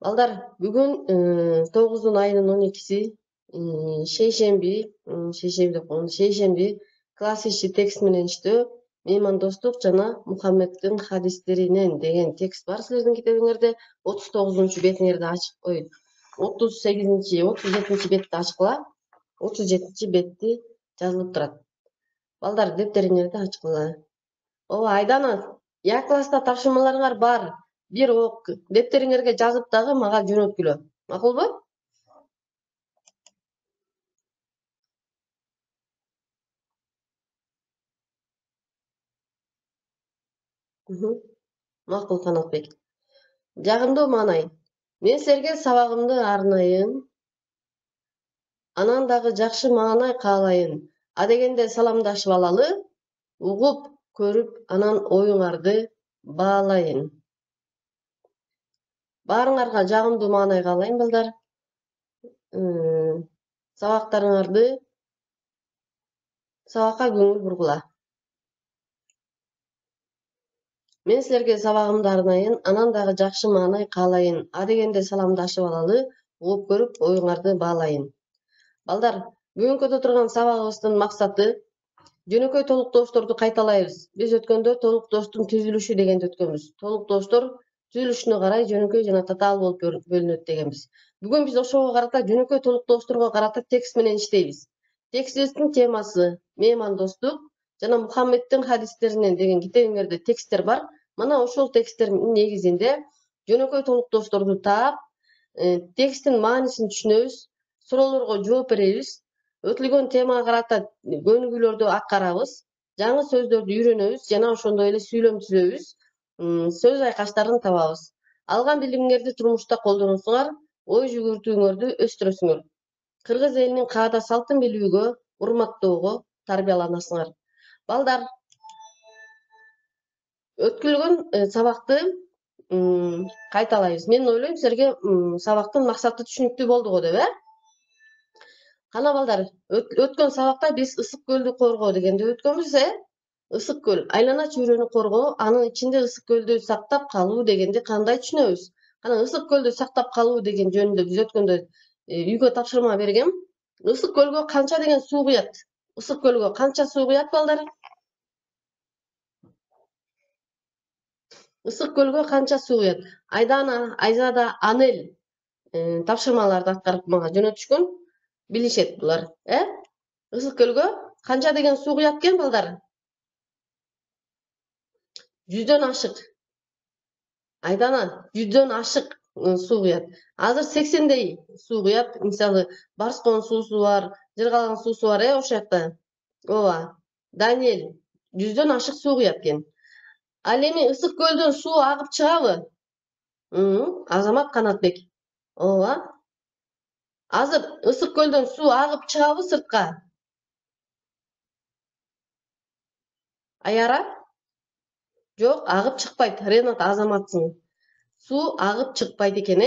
Балдар, бүгүн 9 айынын 12-си шейшемби, шейшемби класс иши текст менен иштөө, меймандостук жана Мухаммеддин хадистеринен деген текст бар силердин китебиңерде. 39 бетиңерди ачык, 38 37 бетти ачкыла. 37 бетти жазылып турат. Балдар, дептериңерди ачкыла. Ооба, Айдана, я класста тапшырмаларыңар бар. Бир ок дептериңерге жазып дагы мага жөнөткүлө. Макулбу? Макул, Канатбек. Жагымдуу маанай. Мен силерге сабагымды арнайын, анан дагы жакшы маанай каалайын. Адегенде саламдашып алалы, угуп, көрүп, анан оюңарды баалайын. Баарыңарга жагымдуу маанай каалайм, балдар. Сабакка көңүл бургула. Мен силерге сабагымды арнайын, анан дагы жакшы маанай каалайын. Адегенде саламдашып алалы, угуп көрүп, оюңарды баалайын. Балдар, бүгүнкү турган сабагыбыздын максаты жөнөкөй толуктоошторду кайталайбыз. Биз өткөндө толуктооштун түзүлүшү дегенди өткөнбүз. Толуктооштор түзүлүшүнө карай жөнөкөй жана татаал болуп бөлүнөт дегенбиз. Бүгүн биз ошого карата жөнөкөй толуктоошторго карата текст менен иштейбиз. Текстибиздин темасы меймандостук жана Мухаммеддин хадистеринен деген китебиңерде тексттер бар. Мына ошол тексттердин негизинде жөнөкөй толуктоошторду таап, тексттин маанисин түшүнөбүз, суроолорго жооп беребиз, өтүлгөн темага карата көнүгүүлөрдү аткарабыз, жаңы сөздөрдү үйрөнөбүз жана ошондой эле сүйлөм түзөбүз, сөз айкаштарын табабыз. Алган билимиңерди турмушта колдоносуңар, ой жүгүртүүңөрдү өстүрөсүңөр. Кыргыз элинин каада салтын билүүгө, урматтоого тарбияланасыңар. Балдар, өткүлгөн сабакты кайталайбыз. Мен ойлойм силерге сабактын максаты түшүнүктүү болду го деп, Кана балдар, өткөн сабакта биз ысык көлдү коргоо дегенди өткөнбүз, Ысык көл, айлана чөйрөнү коргоо, анын ичинде ысык көлдү сактап калуу дегенди кандай түшүнөбүз? Кана ысык көлдү сактап калуу деген жөнүндө биз өткөндө үйгө тапшырма бергем. Ысык көлгө канча деген суу куят? Ысык көлгө канча суу куят, балдар? Ысык көлгө канча суу куят? Айдана, Айзада, Анель тапшырмаларды аткарып мага жөнөтүшкөн. Билишет булар, Ысык көлгө канча деген суу куят экен, балдар? 100дөн ашык. Айдана, 100дөн ашык суу куят. Азыр 80дей суу куят. Мисалы, Барскон суусу бар, Жыргалган суусу бар, ошол жакта. Ооба. Даниэль, 100дөн ашык суу куят экен. Ал эми ысык көлдөн суу агып чыгабы? Азамат Канатбек. Ооба. Азыр ысык көлдөн суу агып чыгабы сыртка? Аяра? Жок, агып чыкпайт. Ренат, азаматсың. Суу агып чыкпайт экен,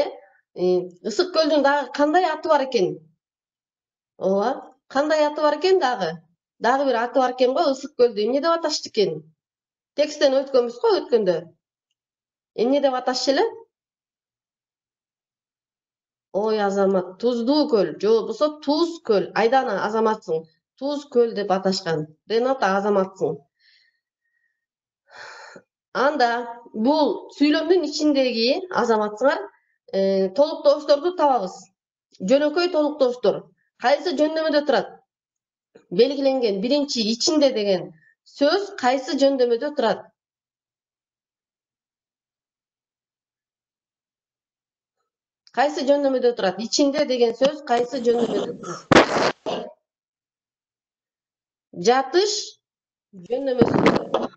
Ысык көлдүн дагы кандай аты бар экен? Ооба, кандай аты бар экен дагы? Дагы бир аты бар экен го ысык көлдү. Эмне деп аташты экен? Тексттен өткөнбүз го өткөндө. Эмне деп аташчу эле? Ой, Азамат, Туздуу көл, же болбосо Туз көл. Айдана, азаматсың. Туз көл деп аташкан. Ренат, азаматсың. Анда бул сүйлөмдүн ичиндеги азаматсыңар толуктоошторду табабыз. Жөнөкөй толуктооштор кайсы жөндөмөдө турат? Белгиленген биринчи ичинде деген сөз кайсы жөндөмөдө турат? Кайсы жөндөмөдө турат? Ичинде деген сөз кайсы жөндөмөдө турат? Жатыш жөндөмөсүндө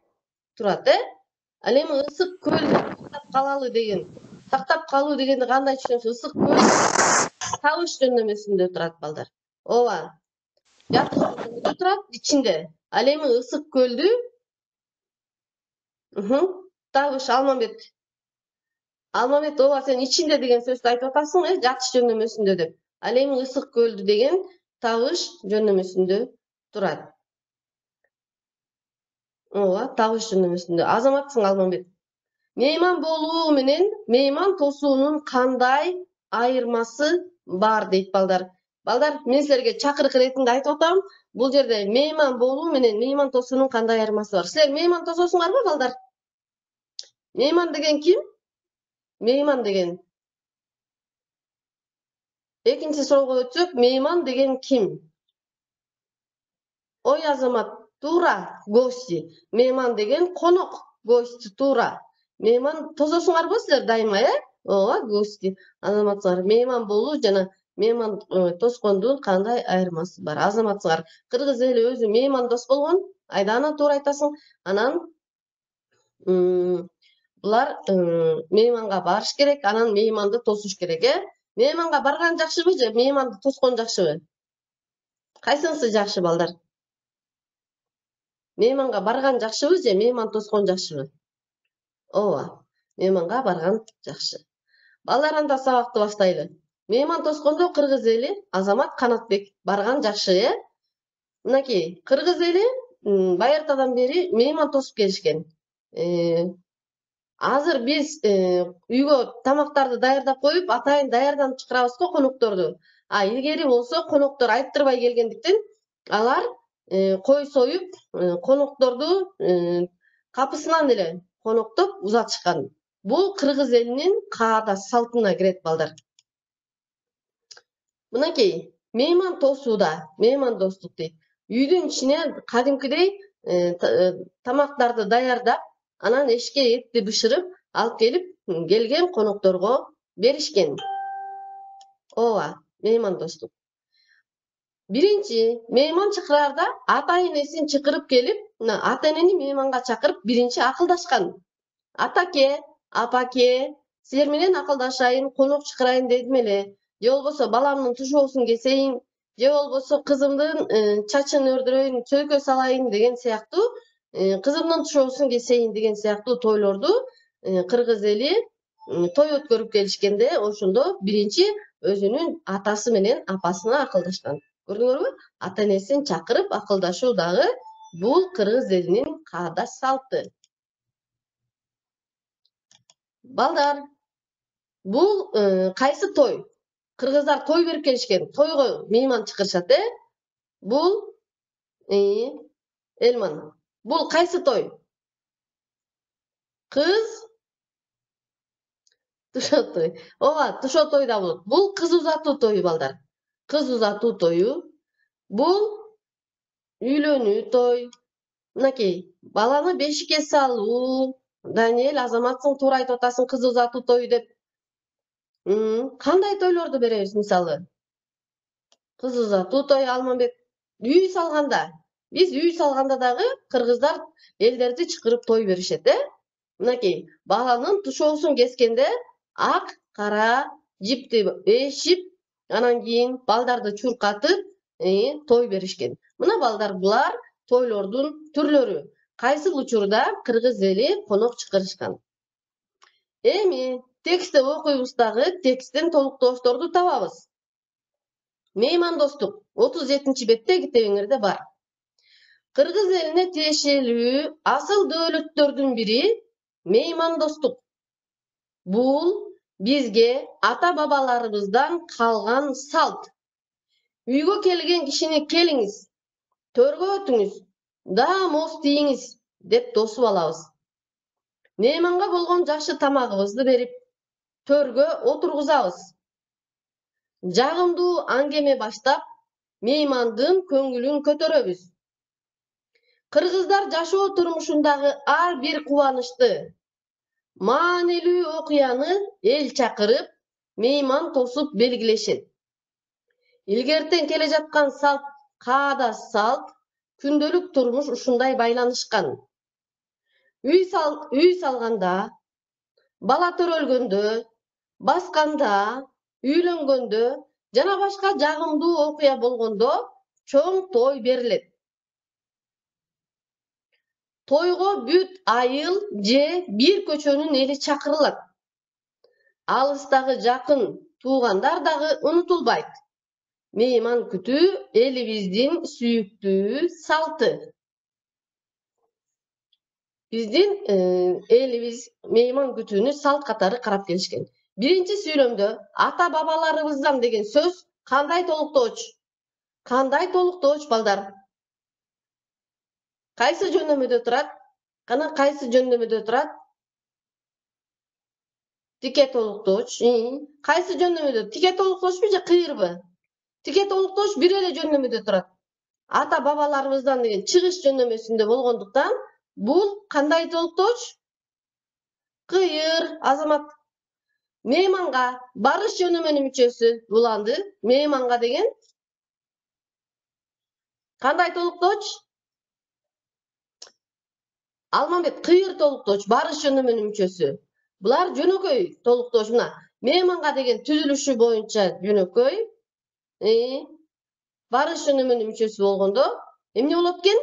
турат, Ал эми ысык көл сактап калалы деген. Сактап калуу дегенди кандай түшүнөсүз? Ысык көл табыш жөндөмөсүндө турат, балдар. Ооба. Жатыш жөндөмөдө турат, ичинде. Ал эми ысык көлдү табыш. Алмамбет, ооба, сен ичинде деген сөздү айтып атасың, жатыш жөндөмөсүндө деп. Ал эми ысык көлдү деген табыш жөндөмөсүндө турат. Ооба, табыш жөндөмөсүндө. Азаматсың, Алмамбет. Meyman bolуу менен мейман тосуунун кандай айырмасы бар дейт балдар. Балдар, мен силерге чакырык иретинде айтып атам. Бул жерде мейман болуу менен мейман тосуунун кандай айырмасы бар? Силер мейман тососуңарбы, балдар? Мейман деген ким? Мейман деген. Экинчи суроого өтсөк, мейман деген ким? Ой, Азамат, туура, гости. Мейман деген конок, гости, туура. Мейман тососуңарбы силер дайыма, Ооба, гости. Азаматсыңар, мейман болуу жана мейман тоскондун кандай айырмасы бар? Азаматсыңар, кыргыз эли өзү меймандос болгон, айдана туура айтасың. Анан булар мейманга барыш керек, анан мейманды тосуш керек, Мейманга барган жакшыбы же мейманды тоскон жакшыбы? Кайсынысы жакшы, балдар? Мейманга барган жакшыбы же мейман тоскон жакшыбы? Ооба, мейманга барган жакшы. Балдар, анда сабакты баштайлы. Мейман тоскондо кыргыз эли Азамат Канатбек барган жакшы, Мынакей, кыргыз эли байыртадан бери мейман тосуп келишкен. Азыр биз үйгө тамактарды даярдап коюп, атайын даярданып чакырабыз го конокторду. Илгери болсо коноктор айттырбай келгендиктен алар кой союп, конокторду капысынан эле коноктоп узатышкан. Бул кыргыз элинин каада салтына кирет, балдар. Мынакей, мейман тосууда, мейман достук дейт. Үйдүн ичине кадимкидей тамактарды даярдап, анан эшикке этти бышырып алып келип келген конокторго беришкен. Ооба, мейман достук. Биринчи мейман чакыраарда ата энесин чакырып келип, ата энени мейманга чакырып биринчи акылдашкан. Атаке, апаке, силер менен акылдашайын, конок чакырайын дедим эле. Же болбосо баламдын тушоосун кесейин, же болбосо кызымдын чачын өрдүрөйүн, чөйкө салайын деген сыяктуу, кызымдын тушоосун кесейин деген сыяктуу тойлорду кыргыз эли той өткөрүп келишкенде, ошондо биринчи өзүнүн атасы менен апасына акылдашкан. Көрдүңөрбү? Ата энесин чакырып акылдашуу дагы бул кыргыз элинин каада салты. Балдар, бул кайсы той? Кыргыздар той берип келишкен. Тойго мейман чакырышат, Бул Элман. Бул кайсы той? Кыз тушо той. Ооба, тушо той да болот. Бул кыз узатуу тою, балдар. Кыз узатуу тою. Бул үйлөнүү той. Мынакей, баланы бешикке салуу. Даниэль, Азаматсың, туура айтып атасың, кыз узатуу тою деп. Кандай тойлорду беребиз, мисалы? Кыз узатуу той, Алмамбет. Үй салганда. Биз үй салганда дагы кыргыздар элдерди чакырып той беришет, Мынакей, баланын тушоосун кескенде ак, кара жипти эшип, анан кийин балдарды чуркатып, той беришкен. Мына балдар, булар тойлордун түрлөрү. Кайсыл учурда кыргыз эли конок чакырышкан. Эми текстте окуйбуздагы тексттен толуктоошторду табабыз. Меймандостук 37-чи бетте китебиңерде бар. Кыргыз элине тиешелүү асыл дөөлөттөрдүн бири меймандостук. Бул бизге ата бабаларыбыздан калган салт. Үйгө келген кишини келиңиз, төргө өтүңүз, моз тийиңиз деп тосуп алабыз. Мейманга болгон жакшы тамагыбызды берип, төргө отургузабыз. Жагымдуу аңгеме баштап, меймандын көңүлүн көтөрөбүз. Кыргыздар жашоо турмушундагы ар бир кубанычты, маанилүү окуяны эл чакырып, мейман тосуп белгилешет. Илгертен келе жаткан салт, каада салт, күндөлүк турмуш ушундай байланышкан. Үй салганда, бала төрөлгөндө, басканда, үйлөнгөндө жана башка жагымдуу окуя болгондо чоң той берилет. Тойго бүт айыл же бир көчөнүн эли чакырылат. Алыстагы жакын туугандар дагы унутулбайт. Мейман күтүү элибиздин сүйүктүү салты. Биздин элибиz мейман күтүүнү салт катары карап келишкен. Биринчи сүйлөмдө ата бабаларыбыздан деген сөз кандай толуктооч? Кандай толуктооч балдар? Кайсы жөнөмөдө турат? Кана кайсы жөнөмөдө турат? Тике толуктооч. Кайсы жөнөмөдө? Тике толуктоочпу же кыйырбы? Тике толуктооч бир эле жөнөмөдө турат. Ата бабаларыбыздан деген чыгыш жөнөмөсүндө болгондуктан бул кандай толуктооч? Кыйыр. Азамат. Мейманга барыш жөнөмөнүн мүчөсү буланды. Мейманга деген кандай толуктооч? Алмамбет кыйыр толуктооч, барыш жөнөмөнүн мүчөсү. Булар жөнөкөй толуктооч. Мына мейманга деген түзүлүшү боюнча жөнөкөй. Барыш жөнөмөнүн мүчөсү болгондо эмне болот экен?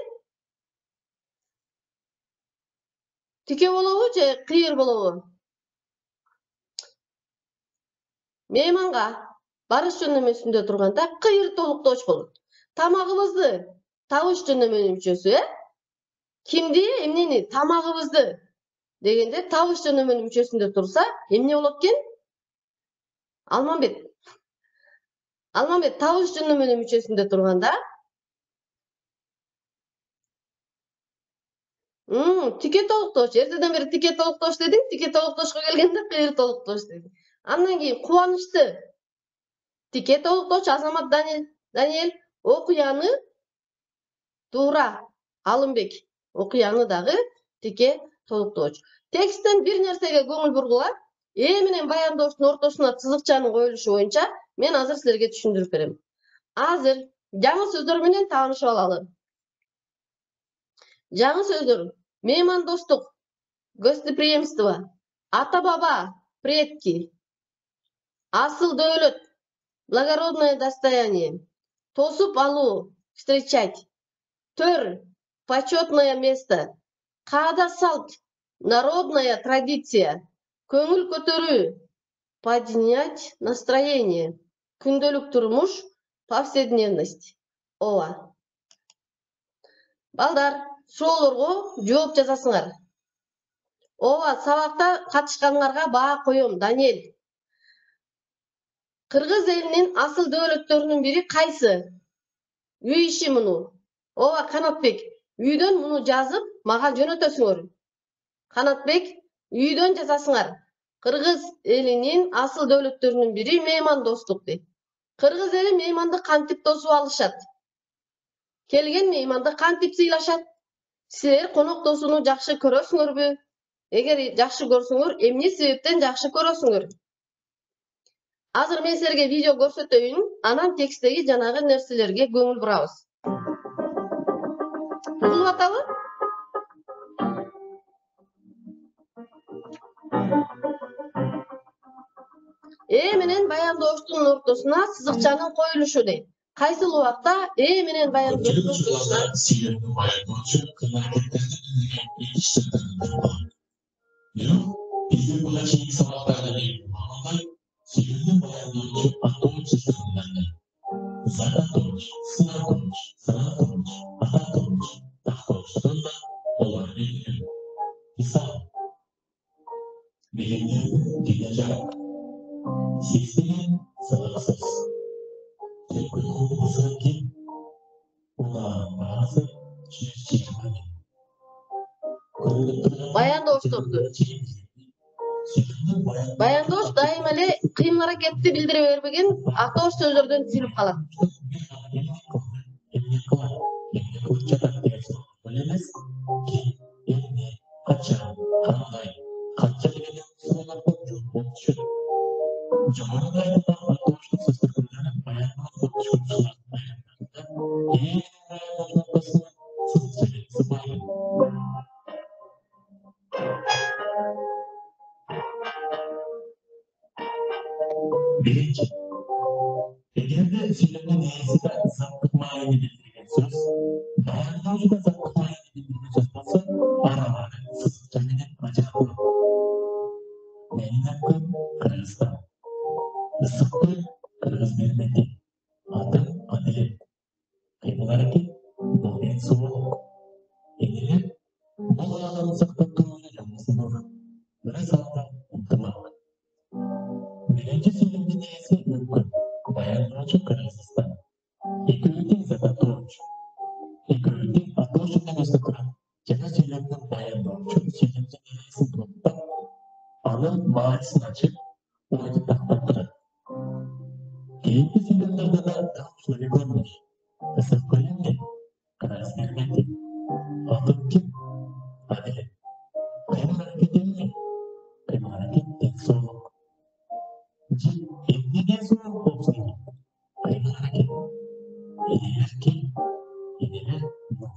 Тике болобу же кыйыр болобу? Мейманга барыш жөнөмөсүндө турганда кыйыр толуктооч болот. Тамагыбызды табыш жөнөмөнүн мүчөсү, кимди, эмнени? Тамагыбызды дегенде табыш жөнөмөнүн мүчөсүндө турса, эмне болот экен? Алмамбет. Алмамбет табыш жөнөмөнүн мүчөсүндө турганда тике толуктооч. Эртеден бери тике толуктооч дедиң, тике толуктоочко келгенде кыйыр толуктооч дедиң. Андан кийин кубанычты. Тике толуктооч Азамат Даниэль. Окуяны туура Алымбек. Окуяны дагы тике толуктооч. Тексттен бир нерсеге көңүл бургула. Менен баяндооштун ортосуна сызыкчанын коюлушу боюнча мен азыр силерге түшүндүрүп берем. Азыр жаңы сөздөр менен таанышып алалы. Жаңы сөздөр: меймандостук, гостеприимство, ата баба, предки, асыл дөөлөт, благородное достояние, тосуп алуу, встречать, төр, почетное место, каада салт, народная традиция, көңүл көтөрүү, поднять настроение, күндөлүк турмуш, повседневность. Ооба. Балдар, суроолорго жооп жазасыңар. Ооба, сабакта катышканыңарга баа коем. Даниэль. Кыргыз элинин асыл дөөлөттөрүнүн бири кайсы? Үй иши муну. Ооба, Канатбек. Үйдөн муну жазып, мага жөнөтөсүңөр. Канатбек, үйдөн жазасыңар. Кыргыз элинин асыл дөөлөттөрүнүн бири меймандостук дейт. Кыргыз эли мейманды кантип тосуп алышат? Келген мейманды кантип сыйлашат? Силер конок тосууну жакшы көрөсүңөрбү? Эгер жакшы көрсөңөр, эмне себептен жакшы көрөсүңөр? Азыр мен силерге видео көрсөтөйүн, анан текстеги жанагы нерселерге көңүл бурабыз. Угулуп атабы? Менен баяндооштун ортосуна сызыкчанын коюлушу дейт. Кайсыл убакта менен баяндооштун ортосуна баяндоош дайыма эле кыймыл аракетти билдире бербеген атоош сөздөрдөн түзүлүп калат. Birinci, Edirne'de filmde neyse de zaptık mayını bildiren söz, bayanlar da zaptık mayını bildiren söz olsa, araları, sızıkçaminin acıklı. Benim hakkım Kırgızstan. Isıklı Kırgız milleti. Adım Adilet. Kıyımlar ki, bu en soğuk. Enilir, bu alanın Аны сактатуу жолусунда бир салда ынтымак. Birinci filmin iyisi mümkün. Bayanlıcı Kırgızistan. İkimitin Zakatoğuç. İkimitin Atoğuç'un demesi kuran. Cana filminin bayanlıcı filminin iyisi tuttu. Anın mağazısını açıp oyunu taktattırır. Keyifli filmlerde de Atoğuç'ları görmüş. Esas bölümde Kırgız Birmeti. Atın kim? Hadi. Kıyım hareket edilmiyor. Kıyım hareket tek soğuk. Endingen soğuk olsun. Kıyım hareket. Edilir ki edilir nur.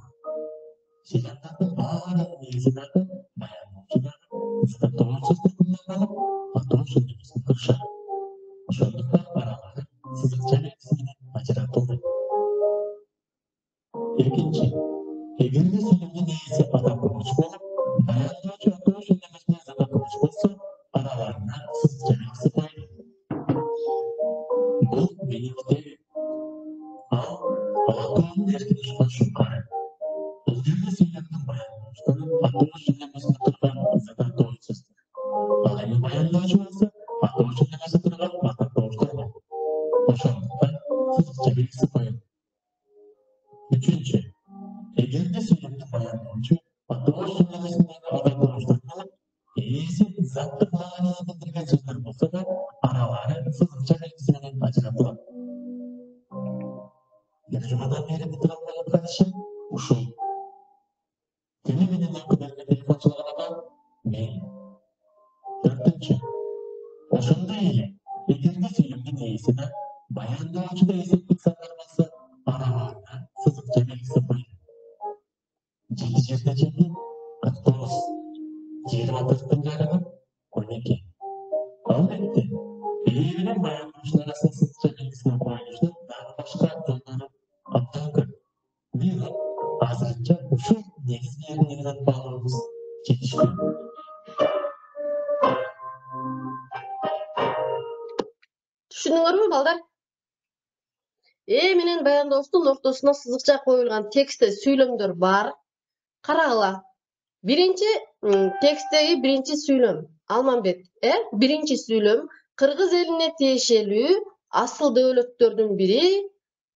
Silahlardan ağır silahlardan bayanlıcılar ıskatoğuçsuz kullanmalı, atoğuçsuz demesini kırışar. Şonluklar araları sızıkça belirtisini acıratıldı. İkinci, egirli filmin iyisi atoğuç bolup, bayanlıcı atoğuçsuz demesine zakatoğuç bolsa, aralarına sızıkça belirtisi koydu. Bu benimki al, atoğun erkin uçma şunkarı. Özgürlüğü filminin bayanlıcıların atoğuçsuz demesini kırgan zakatoğuçsuz. Alemi bayanlıcı olsa, atoğuçsuz demesi kırgan atoğuçlar var. Oşanlıktan sızıkça belirtisi koydu. Üçüncü, egirli filminin bayanlıcı atoğuçsuz demesindeki atoğuçlarının iyisi zatlık mağanaya bildirgen sözler bolsa da araları sızıkça belirtisinin acıratılır. Yarışmadan beri bitirilmeyen işim uşul. Kimi benim öykülerine telefonçularına men. Dördüncü, oşunda iyi. Egirli filmin iyisine bayanlıcı da esetlik sanarması aralarına sızıkça belirtisi koydu. Жеті жерде жерде 49, 24'tın жарымы 12. Albatta, birbirinden bayanlıcılar arasında sızıkça belirtisine koyuluşlar daha başka yolları aptal kır. Bir de azırca uşul negizli yerine bağlamamız çekişmiyor. Түшүндүңөрбү балдар? Менен баяндоочтун ортосуна сызыкча коюлган текстте сүйлөмдөр бар. Карагыла. Биринчи тексттеги биринчи сүйлөм. Алмамбет, биринчи сүйлөм Кыргыз элине тиешелүү асыл дөөлөттөрдүн бири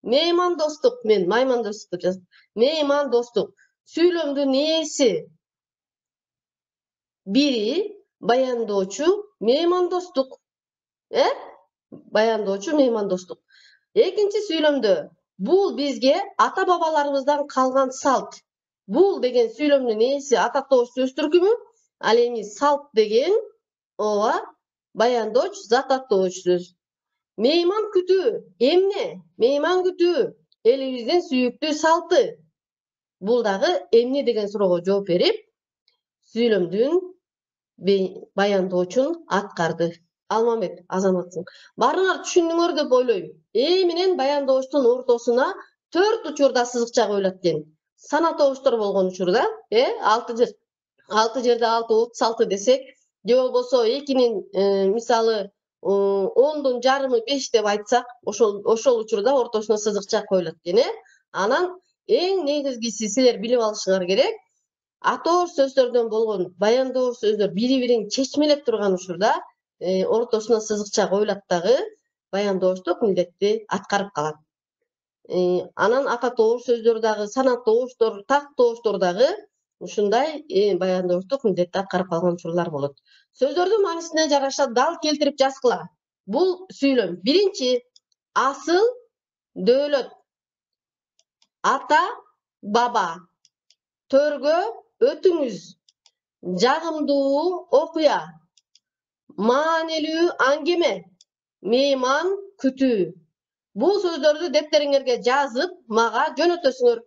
меймандостук. Мен маймандостук деп жаздым. Меймандостук. Сүйлөмдүн ээси бири баяндоочу меймандостук. Баяндоочу меймандостук. Экинчи сүйлөмдө бул бизге ата бабаларыбыздан калган салт. Бул деген сүйлөмдүн ээси атактооч сөз түркүмү, ал эми салт деген ооба баяндооч зат аттооч сөз. Мейман күтүү эмне? Мейман күтүү элибиздин сүйүктүү салты. Бул дагы эмне деген суроого жооп берип, сүйлөмдүн баяндоочун аткарды. Алмамбет, Азаматсың. Барыңар түшүндүңөр деп ойлойм. Менен баяндоочтун ортосуна 4 учурда сызыкча коюлат экен. Санатоочтор болгон учурда, 6 жерде 6 36 десек, же болбосо 2'nin мисалы 10'дун жарымы 5 деп айтсак, ошол учурда ортосуна сызыкча коюлат экен. Анан эң негизгиси силер билип алышыңар керек. Атооч сөздөрдөн болгон баяндооч сөздөр бири-бирин чечмелеп турган учурда ортосуна сызыкча коюлат дагы баяндоочтук милдетти аткарып калат. Анан ататооч сөздөр дагы, санатоочтор, тактоочтор дагы ушундай баяндоочтук милдетти аткарып калган учурлар болот. Сөздөрдүн маанисине жараша дал келтирип жазгыла. Бул сүйлөм. Биринчи асыл дөөлөт. Ата, баба. Төргө өтүңүз. Жагымдуу окуя. Маанилүү аңгеме. Мейман күтүү. Бул сөздөрдү дептериңерге жазып, мага жөнөтөсүңөр.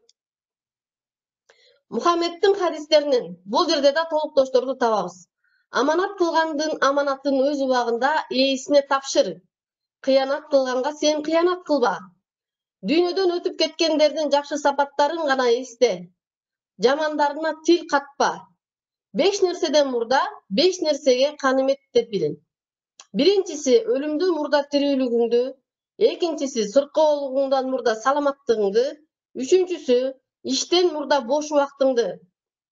Мухаммедтин хадистеринен бул жерде да толуктоочторду табабыз. Аманат кылгандын аманатын өз убагында ээсине тапшыр. Кыянат кылганга сен кыянат кылба. Дүйнөдөн өтүп кеткендердин жакшы сапаттарын гана эсте. Жамандарына тил катпа. 5 нерседен мурда 5 нерсеге канымет деп билин. Биринчиси өлүмдөн мурда тирүүлүгүңдү, экинчиси сыркоолугуңдан мурда саламаттыгыңды, үчүнчүсү иштен мурда бош убактыңды,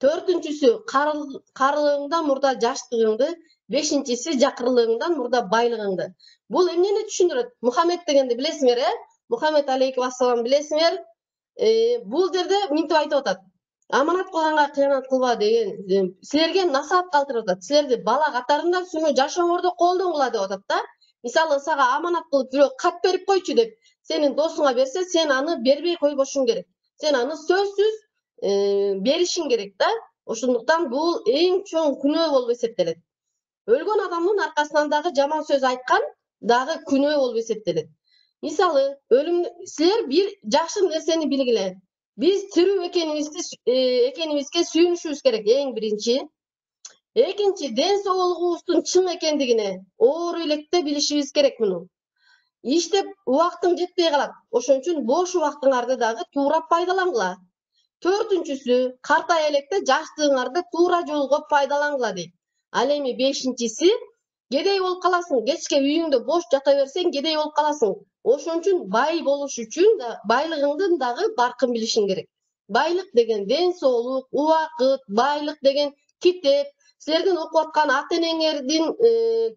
Төртүнчүсү карылыгыңдан мурда жаштыгыңды, бешинчиси жакырлыгыңдан мурда байлыгыңды. Бул эмнени түшүндүрөт? Мухаммед дегенди билесиңер, Мухаммед алейкум ассалам билесиңер. Бул жерде минтип айтып атат. Аманат кылганга кыянат кылба деген, силерге насаат калтырып атат. Силерди бала катарында сүнө жашооңорду колдонгула деп атат да. Мисалы сага аманат кылып бирөө кат берип койчу деп, сенин досуңа берсе, сен аны бербей койбошуң керек. Сен аны сөзсүз беришиң керек да. Ошондуктан бул эң чоң күнөө болуп эсептелет. Өлгөн адамдын аркасынан дагы жаман сөз айткан дагы күнөө болуп эсептелет. Мисалы, силер бир жакшы нерсени билгиле. Биз тирүү экенибизге сүйүнүшүбүз керек эң биринчи. Экинчи, ден соолугубуздун чың экендигине оор электе билишибиз керек муну. Иштеп убактың жетпей калат. Ошон үчүн бош убактыңарды дагы туура пайдалангыла. Төртүнчүсү, картая электе жаштыгыңарды туура жолго пайдалангыла дейт. Ал эми бешинчиси, кедей болуп каласың. Кечке үйүңдө бош жата берсең, кедей болуп каласың. Ошон үчүн бай болуш үчүн байлыгыңдын дагы баркын билишиң керек. Байлык деген ден соолук, убакыт, байлык деген китеп, силердин окуп аткан ата-энеңердин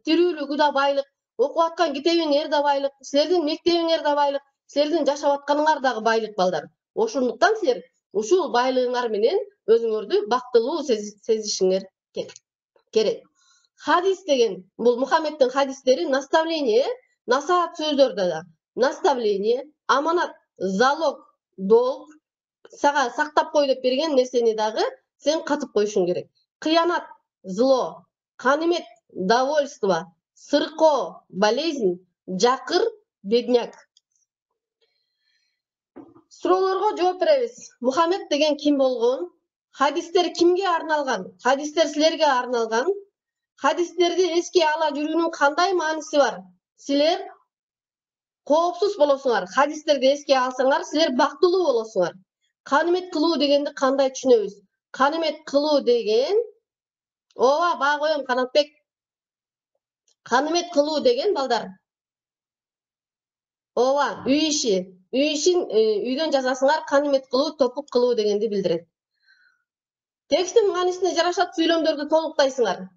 тирүүлүгү да байлык, окуп аткан китебиңер да байлык, силердин мектебиңер да байлык, силердин жашап атканыңар дагы байлык балдар. Ошондуктан силер ушул байлыгыңар менен өзүңөрдү бактылуу сезишиңер керек. Хадис деген, бул Мухаммедтин хадистери, наставление, насаат сөздөрдө да. Наставление, аманат, залог, долг, сага сактап кой деп берген нерсени дагы сен катып коюшуң керек. Кыянат, зло, канимет, довольство, сыркоо, болезнь, жакыр, бедняк. Суроолорго жооп беребиз. Мухаммед деген ким болгон? Хадистер кимге арналган? Хадистер силерге арналган. Хадистерди эске ала жүрүүнүн кандай мааниси бар? Силер коопсуз болосуңар. Хадистерди эске алсаңар, силер бактылуу болосуңар. Канимет кылуу дегенди кандай түшүнөбүз? Канимет кылуу деген, ооба, баа коем Канатбек. Канимет кылуу деген балдар. Ооба, үй иши. Үй ишин үйдөн жасасыңар, канимет кылуу, топук кылуу дегенди билдирет. Текстин маанисине жараша сүйлөмдөрдү толуктайсыңар.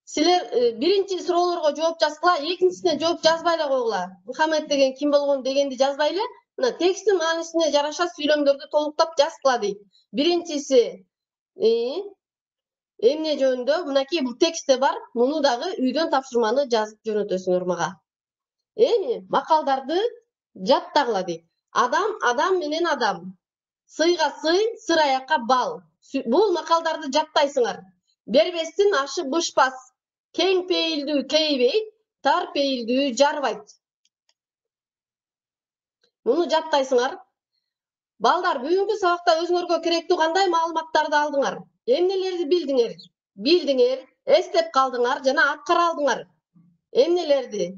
Силер биринчи суроолорго жооп жазгыла, экинчисине жооп жазбай эле койгула. Мухаммед деген ким болгон дегенди жазбай эле, мына текстин маанисине жараша сүйлөмдөрдү толуктап жазгыла дейт. Биринчиси эмне жөнүндө? Мынакей бул текстте бар. Муну дагы үйдөн тапшырманы жазып жөнөтөсүңөр мага. Эми макалдарды жаттагыла дейт. Адам менен адам. Сыйга сый, сыр аякка бал. Бул макалдарды жаттайсыңар. Бербестин ашы бышпас. Кең пейилдүү кейбейт, тар пейилдүү жарбайт. Муну жаттайсыңар. Балдар, бүгүнкү сабакта өзүңөргө керектүү кандай маалыматтарды алдыңар? Эмнелерди билдиңер? Эстеп калдыңар жана аткара алдыңар? Эмнелерди?